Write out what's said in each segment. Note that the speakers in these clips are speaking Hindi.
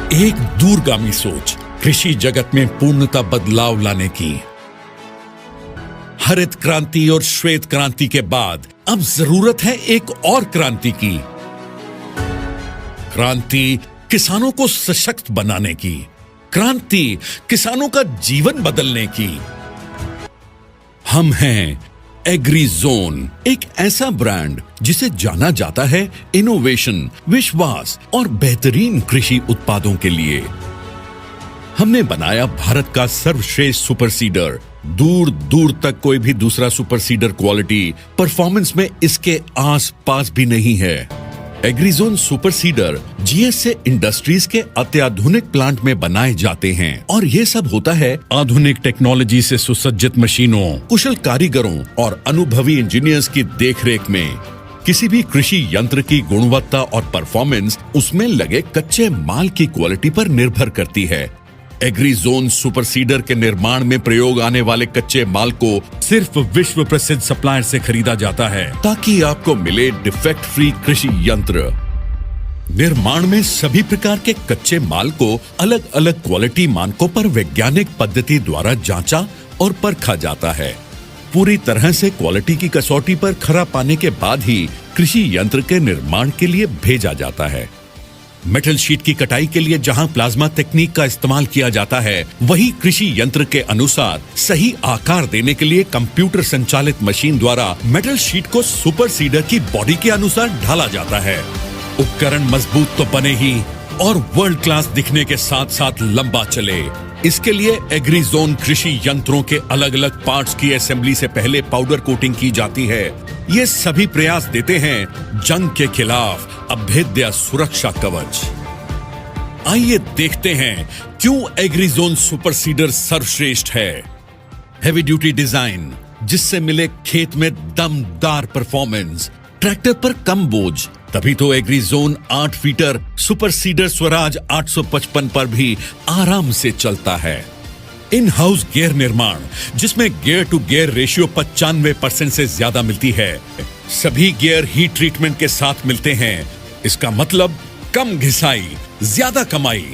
एक दूरगामी सोच कृषि जगत में पूर्णता बदलाव लाने की। हरित क्रांति और श्वेत क्रांति के बाद अब जरूरत है एक और क्रांति की। क्रांति किसानों को सशक्त बनाने की, क्रांति किसानों का जीवन बदलने की। हम हैं एग्रीजोन, एक ऐसा ब्रांड जिसे जाना जाता है इनोवेशन, विश्वास और बेहतरीन कृषि उत्पादों के लिए। हमने बनाया भारत का सर्वश्रेष्ठ सुपर सीडर। दूर दूर तक कोई भी दूसरा सुपर सीडर क्वालिटी, परफॉर्मेंस में इसके आस पास भी नहीं है। एग्रीजोन सुपर सीडर जीएसए इंडस्ट्रीज के अत्याधुनिक प्लांट में बनाए जाते हैं और ये सब होता है आधुनिक टेक्नोलॉजी से सुसज्जित मशीनों, कुशल कारीगरों और अनुभवी इंजीनियर्स की देखरेख में। किसी भी कृषि यंत्र की गुणवत्ता और परफॉर्मेंस उसमें लगे कच्चे माल की क्वालिटी पर निर्भर करती है। एग्रीजोन सुपर सीडर के निर्माण में प्रयोग आने वाले कच्चे माल को सिर्फ विश्व प्रसिद्ध सप्लायर से खरीदा जाता है ताकि आपको मिले डिफेक्ट फ्री कृषि यंत्र। निर्माण में सभी प्रकार के कच्चे माल को अलग अलग क्वालिटी मानकों पर वैज्ञानिक पद्धति द्वारा जांचा और परखा जाता है। पूरी तरह से क्वालिटी की कसौटी पर खरा पाने के बाद ही कृषि यंत्र के निर्माण के लिए भेजा जाता है। मेटल शीट की कटाई के लिए जहां प्लाज्मा तकनीक का इस्तेमाल किया जाता है, वहीं कृषि यंत्र के अनुसार सही आकार देने के लिए कंप्यूटर संचालित मशीन द्वारा मेटल शीट को सुपर सीडर की बॉडी के अनुसार ढाला जाता है। उपकरण मजबूत तो बने ही और वर्ल्ड क्लास दिखने के साथ साथ लंबा चले। इसके लिए एग्रीजोन कृषि यंत्रों के अलग अलग पार्ट्स की असेंबली से पहले पाउडर कोटिंग की जाती है। ये सभी प्रयास देते हैं जंग के खिलाफ अभेद्य सुरक्षा कवच। आइए देखते हैं क्यों एग्रीजोन सुपर सीडर सर्वश्रेष्ठ है। हेवी ड्यूटी डिजाइन जिससे मिले खेत में दमदार परफॉर्मेंस, ट्रैक्टर पर कम बोझ, तभी तो एग्रीजोन 8 फीटर सुपर सीडर स्वराज 855 पर भी आराम से चलता है। इन हाउस गियर निर्माण जिसमें गियर टू गियर रेशियो 95% से ज्यादा मिलती है। सभी गियर हीट ट्रीटमेंट के साथ मिलते हैं। इसका मतलब कम घिसाई, ज्यादा कमाई।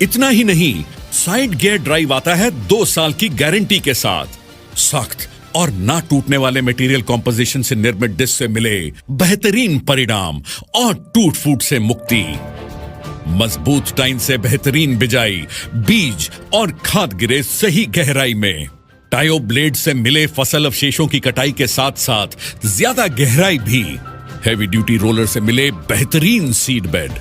इतना ही नहीं, साइड गियर ड्राइव आता है 2 साल की गारंटी के साथ। सख्त और ना टूटने वाले मटेरियल कॉम्पोजिशन से निर्मित डिस्क से मिले बेहतरीन परिणाम और टूट फूट से मुक्ति। मजबूत टाइन से बेहतरीन बिजाई, बीज और खाद गिरे सही गहराई में। टायो ब्लेड से मिले फसल अवशेषों की कटाई के साथ साथ ज्यादा गहराई भी। हेवी ड्यूटी रोलर से मिले बेहतरीन सीड बेड।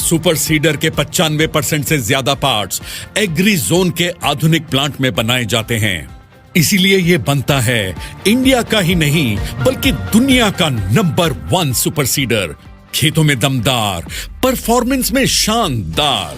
सुपर सीडर के 95% से ज्यादा पार्ट्स एग्रीजोन के आधुनिक प्लांट में बनाए जाते हैं। इसीलिए ये बनता है इंडिया का ही नहीं बल्कि दुनिया का नंबर 1 सुपर सीडर। खेतों में दमदार, परफॉर्मेंस में शानदार।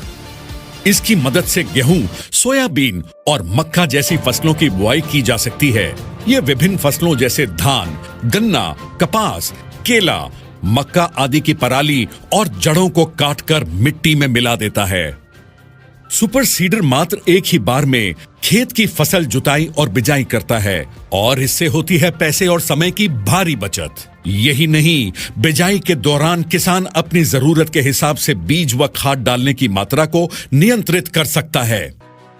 इसकी मदद से गेहूं, सोयाबीन और मक्का जैसी फसलों की बुआई की जा सकती है। ये विभिन्न फसलों जैसे धान, गन्ना, कपास, केला, मक्का आदि की पराली और जड़ों को काटकर मिट्टी में मिला देता है। सुपर सीडर मात्र एक ही बार में खेत की फसल जुताई और बिजाई करता है और इससे होती है पैसे और समय की भारी बचत। यही नहीं, बिजाई के दौरान किसान अपनी जरूरत के हिसाब से बीज व खाद डालने की मात्रा को नियंत्रित कर सकता है।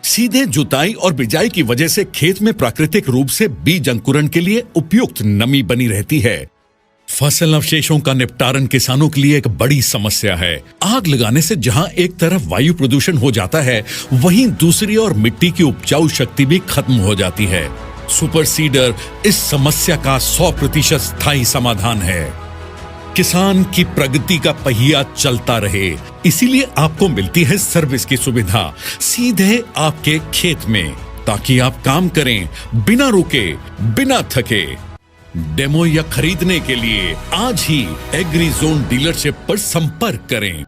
सीधे जुताई और बिजाई की वजह से खेत में प्राकृतिक रूप से बीज अंकुरण के लिए उपयुक्त नमी बनी रहती है। फसल अवशेषों का निपटारण किसानों के लिए एक बड़ी समस्या है। आग लगाने से जहां एक तरफ वायु प्रदूषण हो जाता है, वहीं दूसरी ओर मिट्टी की उपजाऊ शक्ति भी खत्म हो जाती है। सुपर सीडर इस समस्या का 100% स्थायी समाधान है। किसान की प्रगति का पहिया चलता रहे, इसीलिए आपको मिलती है सर्विस की सुविधा सीधे आपके खेत में, ताकि आप काम करें बिना रुके, बिना थके। डेमो या खरीदने के लिए आज ही एग्रीजोन डीलरशिप पर संपर्क करें।